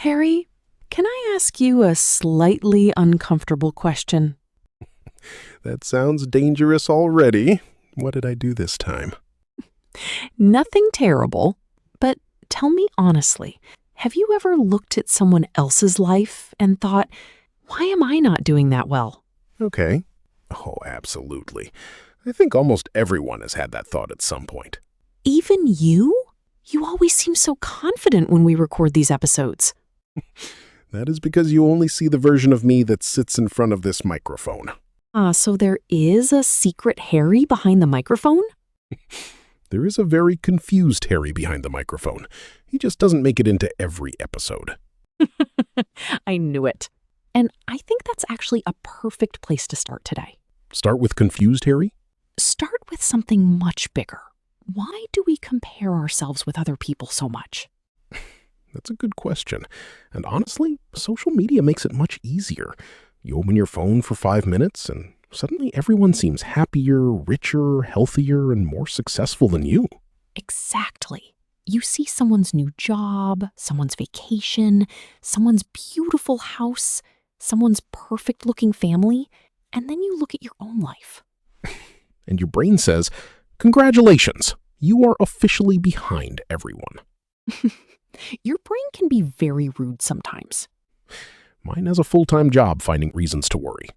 Harry, can I ask you a slightly uncomfortable question? That sounds dangerous already. What did I do this time? Nothing terrible, but tell me honestly, have you ever looked at someone else's life and thought, why am I not doing that well? Okay. Oh, absolutely. I think almost everyone has had that thought at some point. Even you? You always seem so confident when we record these episodes. That is because you only see the version of me that sits in front of this microphone. So there is a secret Harry behind the microphone? There is a very confused Harry behind the microphone. He just doesn't make it into every episode. I knew it. And I think that's actually a perfect place to start today. Start with confused Harry? Start with something much bigger. Why do we compare ourselves with other people so much? That's a good question. And honestly, social media makes it much easier. You open your phone for 5 minutes and suddenly everyone seems happier, richer, healthier, and more successful than you. Exactly. You see someone's new job, someone's vacation, someone's beautiful house, someone's perfect-looking family, and then you look at your own life. And your brain says, congratulations, you are officially behind everyone. Your brain can be very rude sometimes. Mine has a full-time job finding reasons to worry.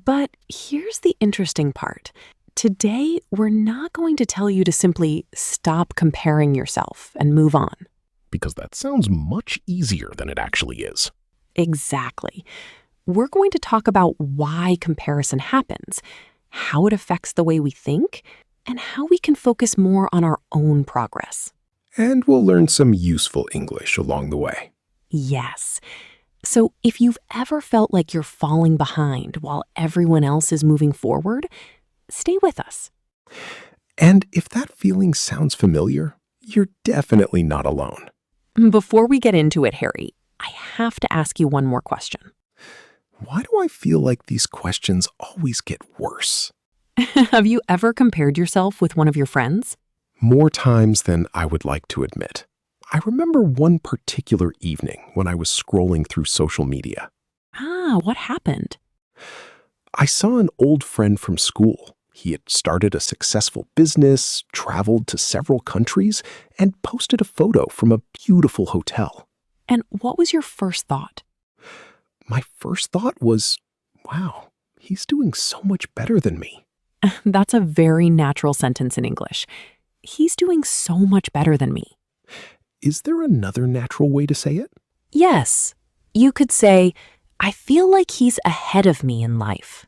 But here's the interesting part. Today, we're not going to tell you to simply stop comparing yourself and move on. Because that sounds much easier than it actually is. Exactly. We're going to talk about why comparison happens, how it affects the way we think, and how we can focus more on our own progress. And we'll learn some useful English along the way. Yes. So if you've ever felt like you're falling behind while everyone else is moving forward, stay with us. And if that feeling sounds familiar, you're definitely not alone. Before we get into it, Harry, I have to ask you one more question. Why do I feel like these questions always get worse? Have you ever compared yourself with one of your friends? More times than I would like to admit. I remember one particular evening when I was scrolling through social media. What happened? I saw an old friend from school. He had started a successful business, traveled to several countries, and posted a photo from a beautiful hotel. And what was your first thought? My first thought was, wow, he's doing so much better than me. That's a very natural sentence in English. He's doing so much better than me. Is there another natural way to say it? Yes. You could say, I feel like he's ahead of me in life.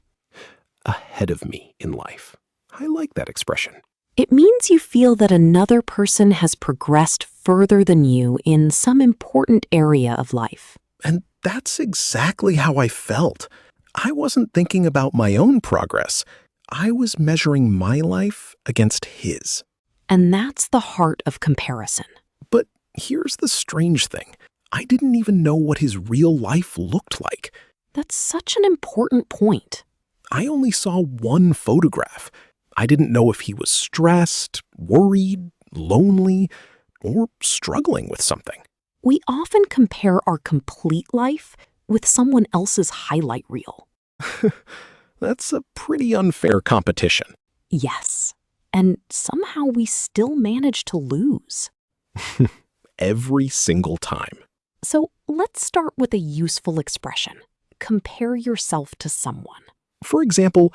Ahead of me in life. I like that expression. It means you feel that another person has progressed further than you in some important area of life. And that's exactly how I felt. I wasn't thinking about my own progress. I was measuring my life against his. And that's the heart of comparison. But here's the strange thing. I didn't even know what his real life looked like. That's such an important point. I only saw one photograph. I didn't know if he was stressed, worried, lonely, or struggling with something. We often compare our complete life with someone else's highlight reel. That's a pretty unfair competition. Yes. And somehow we still manage to lose. Every single time. So let's start with a useful expression. Compare yourself to someone. For example,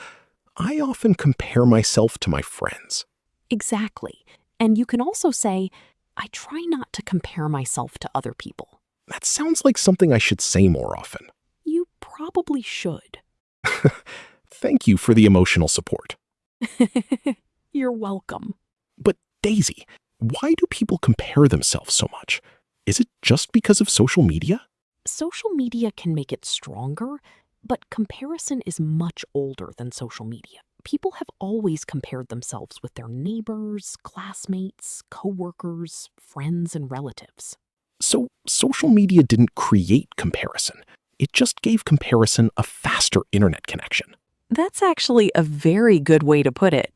I often compare myself to my friends. Exactly. And you can also say, I try not to compare myself to other people. That sounds like something I should say more often. You probably should. Thank you for the emotional support. You're welcome. But Daisy, why do people compare themselves so much? Is it just because of social media? Social media can make it stronger, but comparison is much older than social media. People have always compared themselves with their neighbors, classmates, coworkers, friends, and relatives. So social media didn't create comparison. It just gave comparison a faster internet connection. That's actually a very good way to put it.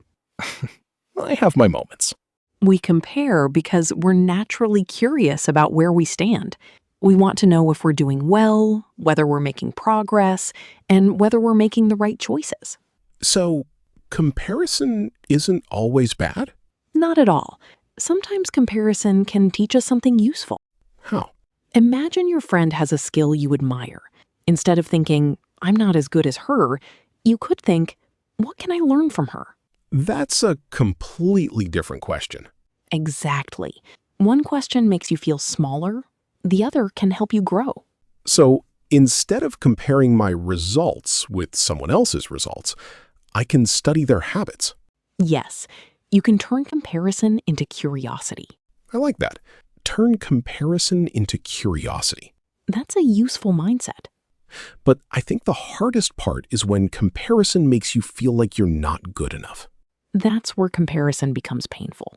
I have my moments. We compare because we're naturally curious about where we stand. We want to know if we're doing well, whether we're making progress, and whether we're making the right choices. So, comparison isn't always bad? Not at all. Sometimes comparison can teach us something useful. How? Imagine your friend has a skill you admire. Instead of thinking, I'm not as good as her, you could think, what can I learn from her? That's a completely different question. Exactly. One question makes you feel smaller, the other can help you grow. So, instead of comparing my results with someone else's results, I can study their habits. Yes, you can turn comparison into curiosity. I like that. Turn comparison into curiosity. That's a useful mindset. But I think the hardest part is when comparison makes you feel like you're not good enough. That's where comparison becomes painful.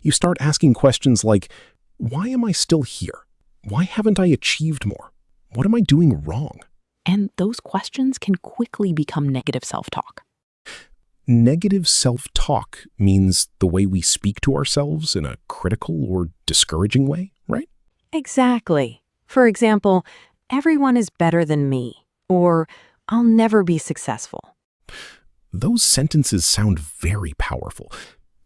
You start asking questions like, why am I still here? Why haven't I achieved more? What am I doing wrong? And those questions can quickly become negative self-talk. Negative self-talk means the way we speak to ourselves in a critical or discouraging way, right? Exactly. For example, everyone is better than me, or I'll never be successful. Those sentences sound very powerful,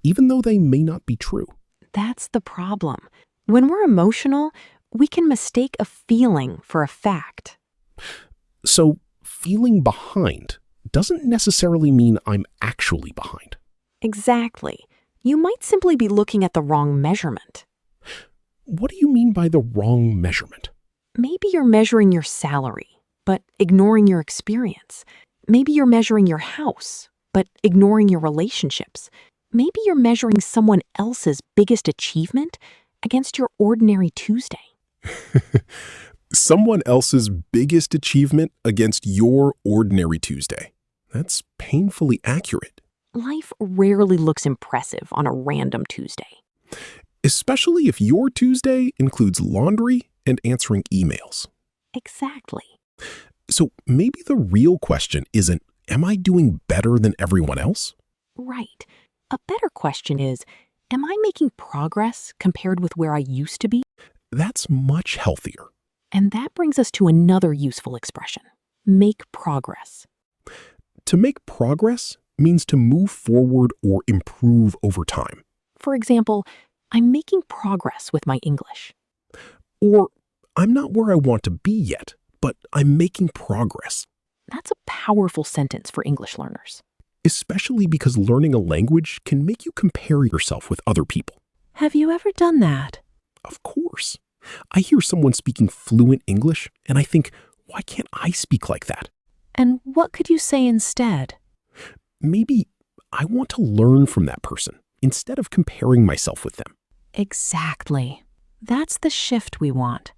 even though they may not be true. That's the problem. When we're emotional, we can mistake a feeling for a fact. So, feeling behind doesn't necessarily mean I'm actually behind. Exactly. You might simply be looking at the wrong measurement. What do you mean by the wrong measurement? Maybe you're measuring your salary, but ignoring your experience. Maybe you're measuring your house, but ignoring your relationships. Maybe you're measuring someone else's biggest achievement against your ordinary Tuesday. Someone else's biggest achievement against your ordinary Tuesday. That's painfully accurate. Life rarely looks impressive on a random Tuesday. Especially if your Tuesday includes laundry and answering emails. Exactly. So maybe the real question isn't, am I doing better than everyone else? Right. A better question is, am I making progress compared with where I used to be? That's much healthier. And that brings us to another useful expression, make progress. To make progress means to move forward or improve over time. For example, I'm making progress with my English. Or, I'm not where I want to be yet, but I'm making progress. That's a powerful sentence for English learners. Especially because learning a language can make you compare yourself with other people. Have you ever done that? Of course. I hear someone speaking fluent English, and I think, why can't I speak like that? And what could you say instead? Maybe I want to learn from that person instead of comparing myself with them. Exactly. That's the shift we want.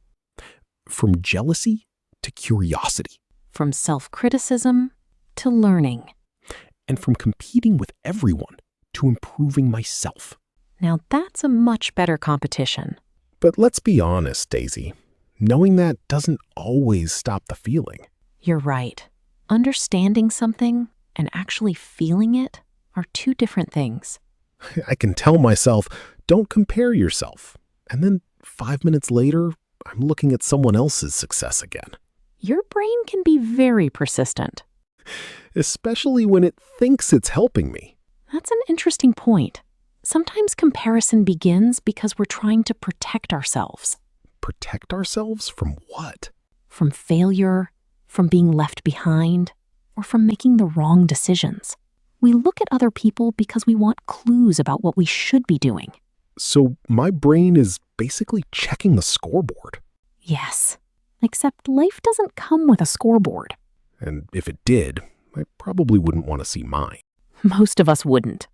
From jealousy to curiosity. From self-criticism to learning. And from competing with everyone to improving myself. Now that's a much better competition. But let's be honest, Daisy. Knowing that doesn't always stop the feeling. You're right. Understanding something and actually feeling it are two different things. I can tell myself, don't compare yourself. And then 5 minutes later, I'm looking at someone else's success again. Your brain can be very persistent. Especially when it thinks it's helping me. That's an interesting point. Sometimes comparison begins because we're trying to protect ourselves. Protect ourselves from what? From failure, from being left behind, or from making the wrong decisions. We look at other people because we want clues about what we should be doing. So my brain is basically checking the scoreboard. Yes, except life doesn't come with a scoreboard. And if it did, I probably wouldn't want to see mine. Most of us wouldn't.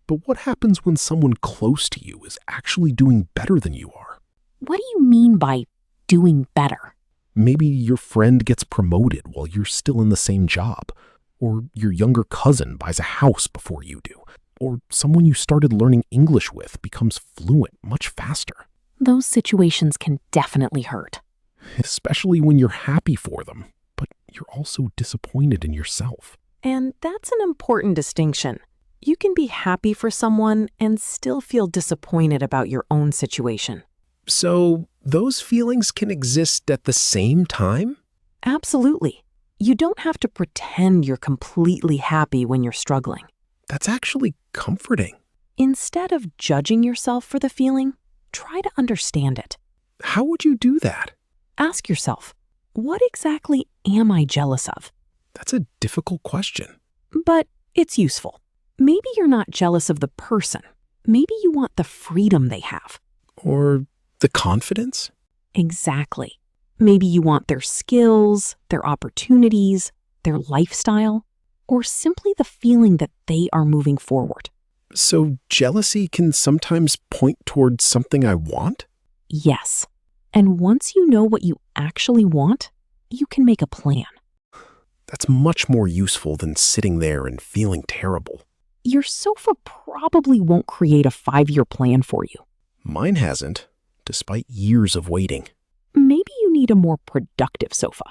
But what happens when someone close to you is actually doing better than you are? What do you mean by doing better? Maybe your friend gets promoted while you're still in the same job. Or your younger cousin buys a house before you do. Or someone you started learning English with becomes fluent much faster. Those situations can definitely hurt. Especially when you're happy for them, but you're also disappointed in yourself. And that's an important distinction. You can be happy for someone and still feel disappointed about your own situation. So those feelings can exist at the same time? Absolutely. You don't have to pretend you're completely happy when you're struggling. That's actually comforting. Instead of judging yourself for the feeling, try to understand it. How would you do that? Ask yourself, what exactly am I jealous of? That's a difficult question. But it's useful. Maybe you're not jealous of the person. Maybe you want the freedom they have. Or the confidence? Exactly. Maybe you want their skills, their opportunities, their lifestyle, or simply the feeling that they are moving forward. So jealousy can sometimes point towards something I want? Yes. And once you know what you actually want, you can make a plan. That's much more useful than sitting there and feeling terrible. Your sofa probably won't create a 5-year plan for you. Mine hasn't, despite years of waiting. Maybe you need a more productive sofa.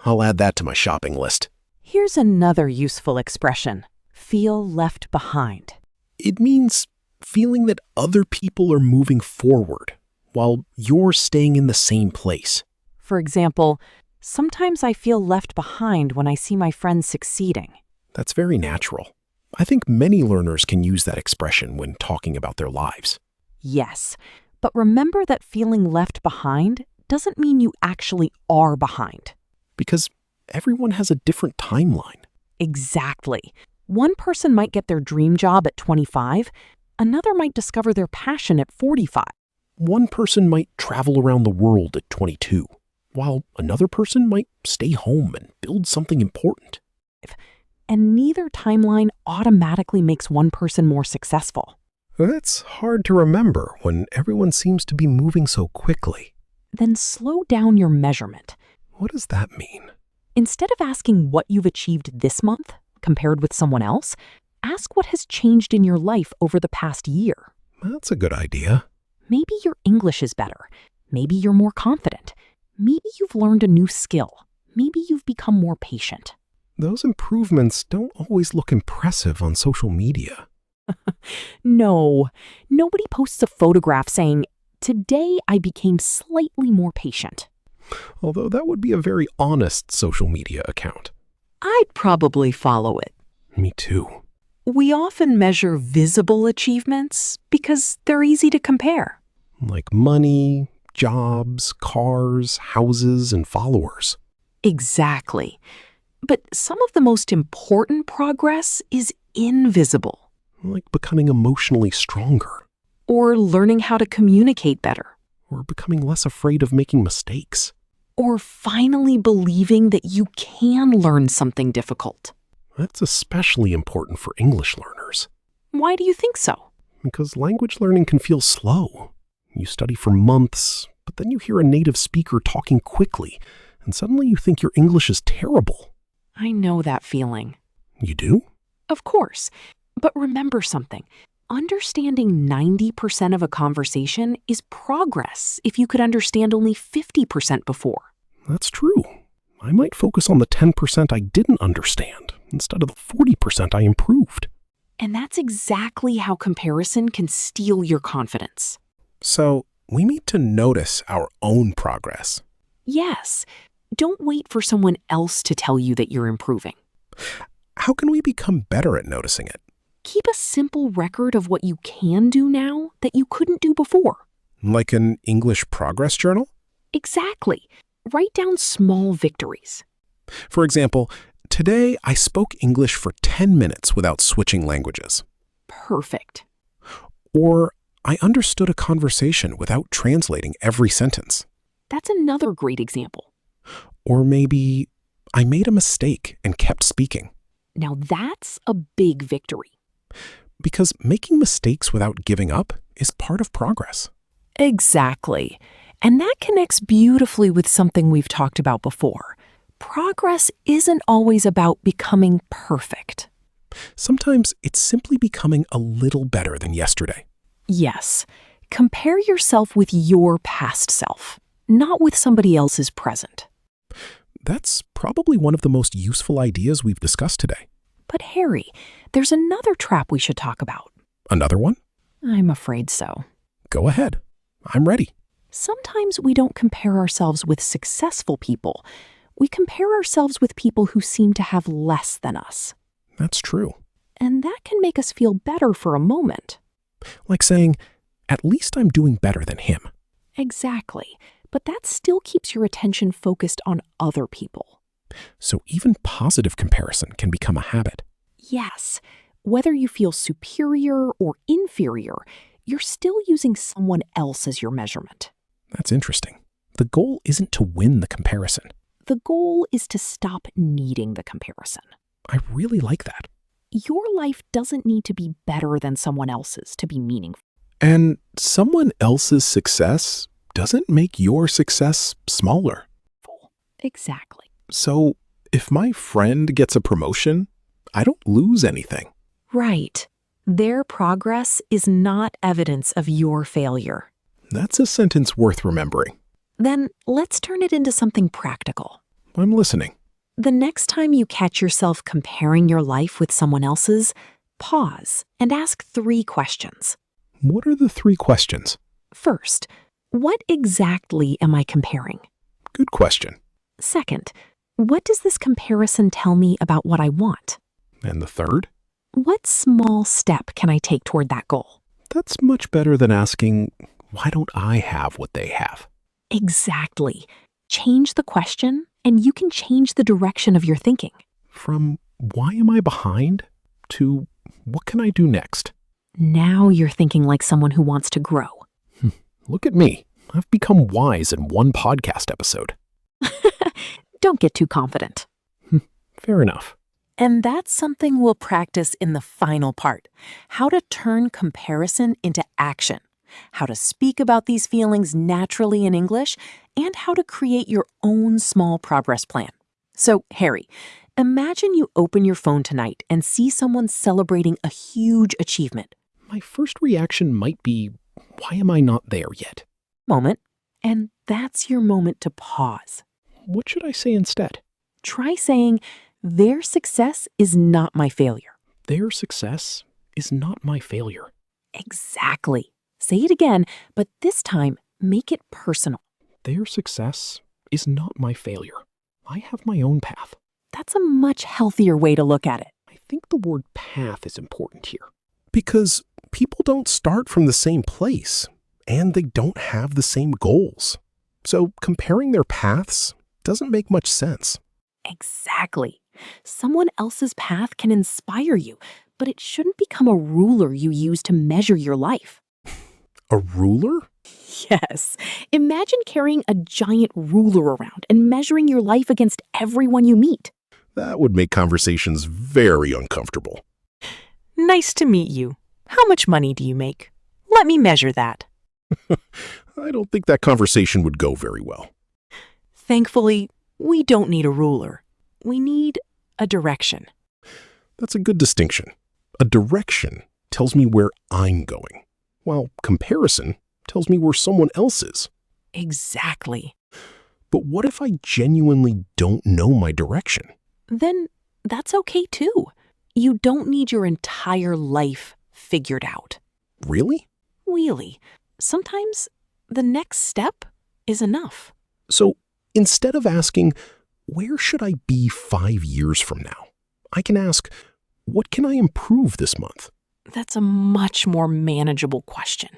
I'll add that to my shopping list. Here's another useful expression. Feel left behind. It means feeling that other people are moving forward while you're staying in the same place. For example, sometimes I feel left behind when I see my friends succeeding. That's very natural. I think many learners can use that expression when talking about their lives. Yes, but remember that feeling left behind doesn't mean you actually are behind. Because everyone has a different timeline. Exactly. One person might get their dream job at 25, another might discover their passion at 45. One person might travel around the world at 22, while another person might stay home and build something important. And neither timeline automatically makes one person more successful. That's hard to remember when everyone seems to be moving so quickly. Then slow down your measurement. What does that mean? Instead of asking what you've achieved this month compared with someone else, ask what has changed in your life over the past year. That's a good idea. Maybe your English is better. Maybe you're more confident. Maybe you've learned a new skill. Maybe you've become more patient. Those improvements don't always look impressive on social media. No, nobody posts a photograph saying, "Today I became slightly more patient." Although that would be a very honest social media account. I'd probably follow it. Me too. We often measure visible achievements because they're easy to compare. Like money, jobs, cars, houses, and followers. Exactly. But some of the most important progress is invisible. Like becoming emotionally stronger. Or learning how to communicate better. Or becoming less afraid of making mistakes. Or finally believing that you can learn something difficult. That's especially important for English learners. Why do you think so? Because language learning can feel slow. You study for months, but then you hear a native speaker talking quickly, and suddenly you think your English is terrible. I know that feeling. You do? Of course. But remember something. Understanding 90% of a conversation is progress if you could understand only 50% before. That's true. I might focus on the 10% I didn't understand instead of the 40% I improved. And that's exactly how comparison can steal your confidence. So, we need to notice our own progress. Yes. Don't wait for someone else to tell you that you're improving. How can we become better at noticing it? Keep a simple record of what you can do now that you couldn't do before. Like an English progress journal? Exactly. Write down small victories. For example, today I spoke English for 10 minutes without switching languages. Perfect. Or I understood a conversation without translating every sentence. That's another great example. Or maybe I made a mistake and kept speaking. Now that's a big victory. Because making mistakes without giving up is part of progress. Exactly. And that connects beautifully with something we've talked about before. Progress isn't always about becoming perfect. Sometimes it's simply becoming a little better than yesterday. Yes. Compare yourself with your past self, not with somebody else's present. That's probably one of the most useful ideas we've discussed today. But Harry, there's another trap we should talk about. Another one? I'm afraid so. Go ahead. I'm ready. Sometimes we don't compare ourselves with successful people. We compare ourselves with people who seem to have less than us. That's true. And that can make us feel better for a moment. Like saying, at least I'm doing better than him. Exactly. But that still keeps your attention focused on other people. So even positive comparison can become a habit. Yes. Whether you feel superior or inferior, you're still using someone else as your measurement. That's interesting. The goal isn't to win the comparison. The goal is to stop needing the comparison. I really like that. Your life doesn't need to be better than someone else's to be meaningful. And someone else's success doesn't make your success smaller. Exactly. So if my friend gets a promotion, I don't lose anything. Right. Their progress is not evidence of your failure. That's a sentence worth remembering. Then let's turn it into something practical. I'm listening. The next time you catch yourself comparing your life with someone else's, pause and ask 3 questions. What are the 3 questions? First, what exactly am I comparing? Good question. Second, what does this comparison tell me about what I want? And the third? What small step can I take toward that goal? That's much better than asking, why don't I have what they have? Exactly. Change the question, and you can change the direction of your thinking. From why am I behind to what can I do next? Now you're thinking like someone who wants to grow. Look at me. I've become wise in one podcast episode. Don't get too confident. Fair enough. And that's something we'll practice in the final part. How to turn comparison into action. How to speak about these feelings naturally in English, and how to create your own small progress plan. So, Harry, imagine you open your phone tonight and see someone celebrating a huge achievement. My first reaction might be, why am I not there yet? Moment. And that's your moment to pause. What should I say instead? Try saying, their success is not my failure. Their success is not my failure. Exactly. Say it again, but this time, make it personal. Their success is not my failure. I have my own path. That's a much healthier way to look at it. I think the word path is important here. Because people don't start from the same place, and they don't have the same goals. So comparing their paths doesn't make much sense. Exactly. Someone else's path can inspire you, but it shouldn't become a ruler you use to measure your life. A ruler? Yes. Imagine carrying a giant ruler around and measuring your life against everyone you meet. That would make conversations very uncomfortable. Nice to meet you. How much money do you make? Let me measure that. I don't think that conversation would go very well. Thankfully, we don't need a ruler. We need a direction. That's a good distinction. A direction tells me where I'm going, while comparison tells me where someone else is. Exactly. But what if I genuinely don't know my direction? Then that's okay too. You don't need your entire life figured out. Really? Really. Sometimes the next step is enough. So instead of asking, where should I be 5 years from now? I can ask, what can I improve this month? That's a much more manageable question.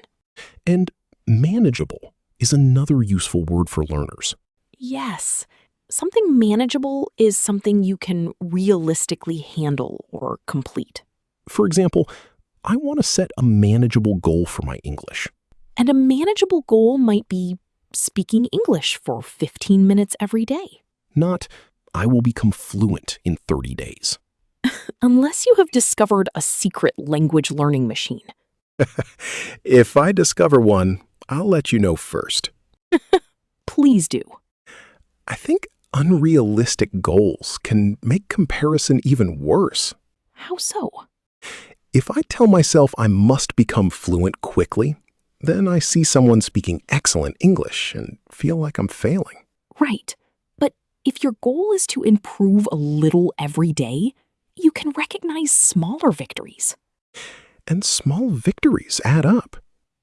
And manageable is another useful word for learners. Yes. Something manageable is something you can realistically handle or complete. For example, I want to set a manageable goal for my English. And a manageable goal might be speaking English for 15 minutes every day. Not, I will become fluent in 30 days. Unless you have discovered a secret language learning machine. If I discover one, I'll let you know first. Please do. I think unrealistic goals can make comparison even worse. How so? If I tell myself I must become fluent quickly, then I see someone speaking excellent English and feel like I'm failing. Right. But if your goal is to improve a little every day, you can recognize smaller victories. And small victories add up.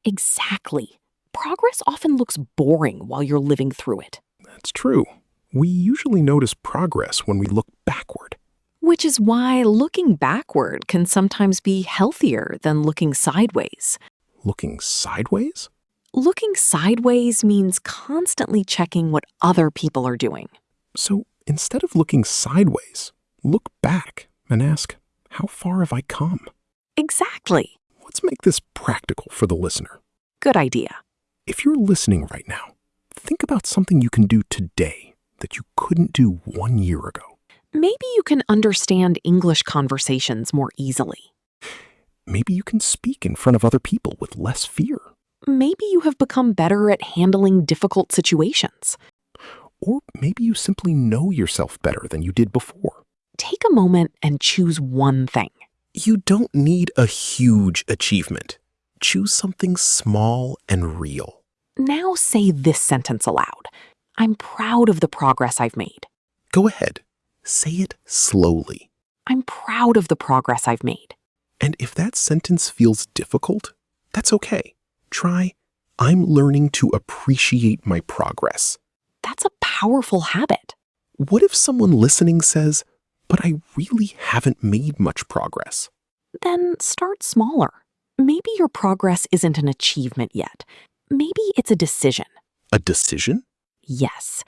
Exactly. progress often looks boring while you're living through it. That's true. We usually notice progress when we look backward. Which is why looking backward can sometimes be healthier than looking sideways. Looking sideways? Looking sideways means constantly checking what other people are doing. So instead of looking sideways, look back and ask, how far have I come? Exactly. Let's make this practical for the listener. Good idea. If you're listening right now, think about something you can do today that you couldn't do 1 year ago. Maybe you can understand English conversations more easily. Maybe you can speak in front of other people with less fear. Maybe you have become better at handling difficult situations. Or maybe you simply know yourself better than you did before. Take a moment and choose one thing. You don't need a huge achievement. Choose something small and real. Now say this sentence aloud. I'm proud of the progress I've made. Go ahead. Say it slowly. I'm proud of the progress I've made. And if that sentence feels difficult, that's okay. Try, I'm learning to appreciate my progress. That's a powerful habit. What if someone listening says, but I really haven't made much progress? Then start smaller. Maybe your progress isn't an achievement yet. Maybe it's a decision. A decision? Yes.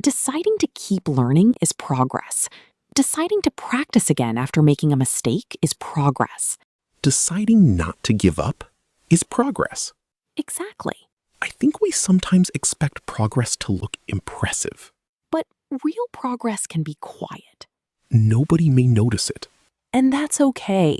Deciding to keep learning is progress. Deciding to practice again after making a mistake is progress. Deciding not to give up is progress. Exactly. I think we sometimes expect progress to look impressive. But real progress can be quiet. Nobody may notice it. And that's okay.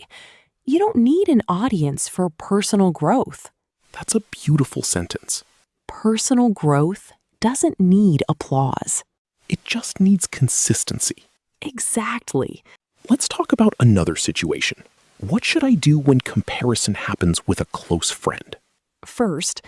You don't need an audience for personal growth. That's a beautiful sentence. Personal growth doesn't need applause. It just needs consistency. Exactly. Let's talk about another situation. What should I do when comparison happens with a close friend? First,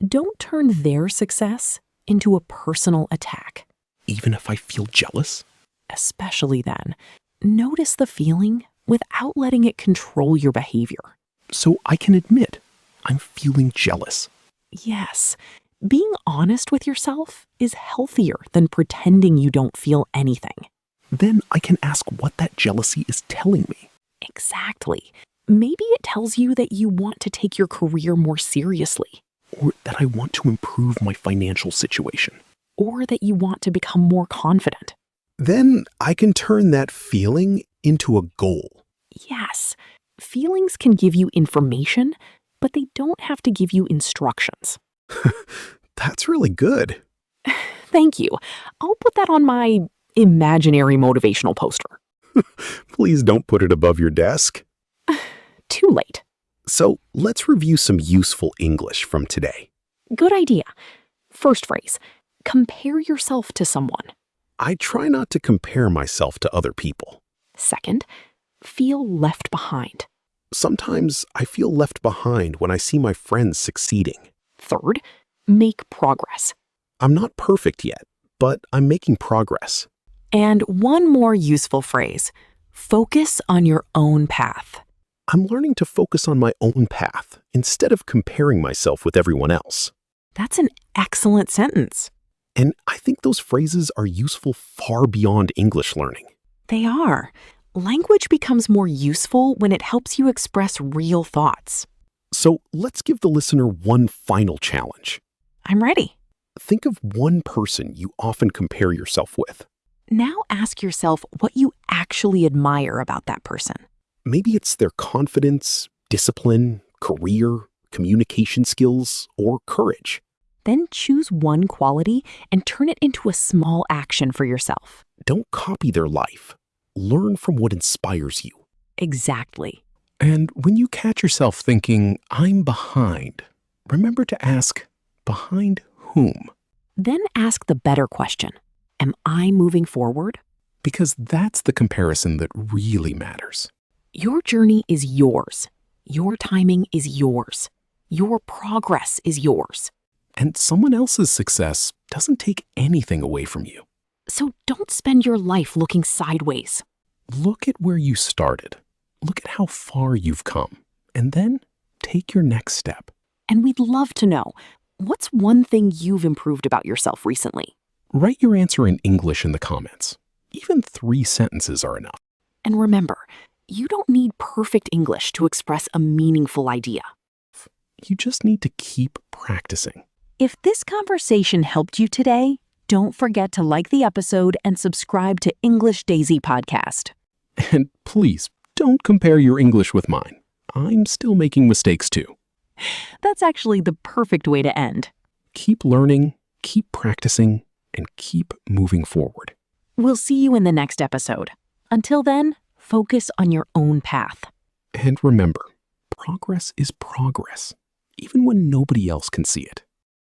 don't turn their success into a personal attack. Even if I feel jealous? Especially then, notice the feeling without letting it control your behavior. So I can admit, I'm feeling jealous. Yes, being honest with yourself is healthier than pretending you don't feel anything. Then I can ask what that jealousy is telling me. Exactly. Maybe it tells you that you want to take your career more seriously. Or that I want to improve my financial situation. Or that you want to become more confident. Then I can turn that feeling into a goal. Yes, feelings can give you information, but they don't have to give you instructions. That's really good. Thank you. I'll put that on my imaginary motivational poster. Please don't put it above your desk. Too late. So let's review some useful English from today. Good idea. First phrase, compare yourself to someone. I try not to compare myself to other people. Second, feel left behind. Sometimes I feel left behind when I see my friends succeeding. Third, make progress. I'm not perfect yet, but I'm making progress. And one more useful phrase, focus on your own path. I'm learning to focus on my own path instead of comparing myself with everyone else. That's an excellent sentence. And I think those phrases are useful far beyond English learning. They are. Language becomes more useful when it helps you express real thoughts. So let's give the listener one final challenge. I'm ready. Think of one person you often compare yourself with. Now ask yourself what you actually admire about that person. Maybe it's their confidence, discipline, career, communication skills, or courage. Then choose one quality and turn it into a small action for yourself. Don't copy their life. Learn from what inspires you. Exactly. And when you catch yourself thinking, I'm behind, remember to ask, behind whom? Then ask the better question. Am I moving forward? Because that's the comparison that really matters. Your journey is yours. Your timing is yours. Your progress is yours. And someone else's success doesn't take anything away from you. So don't spend your life looking sideways. Look at where you started. Look at how far you've come. And then take your next step. And we'd love to know, What's one thing you've improved about yourself recently? Write your answer in English in the comments. Even 3 sentences are enough. And remember, you don't need perfect English to express a meaningful idea. You just need to keep practicing. If this conversation helped you today, don't forget to like the episode and subscribe to English Daisy Podcast. And please, don't compare your English with mine. I'm still making mistakes too. That's actually the perfect way to end. Keep learning, keep practicing, and keep moving forward. We'll see you in the next episode. Until then, focus on your own path. And remember, progress is progress, even when nobody else can see it.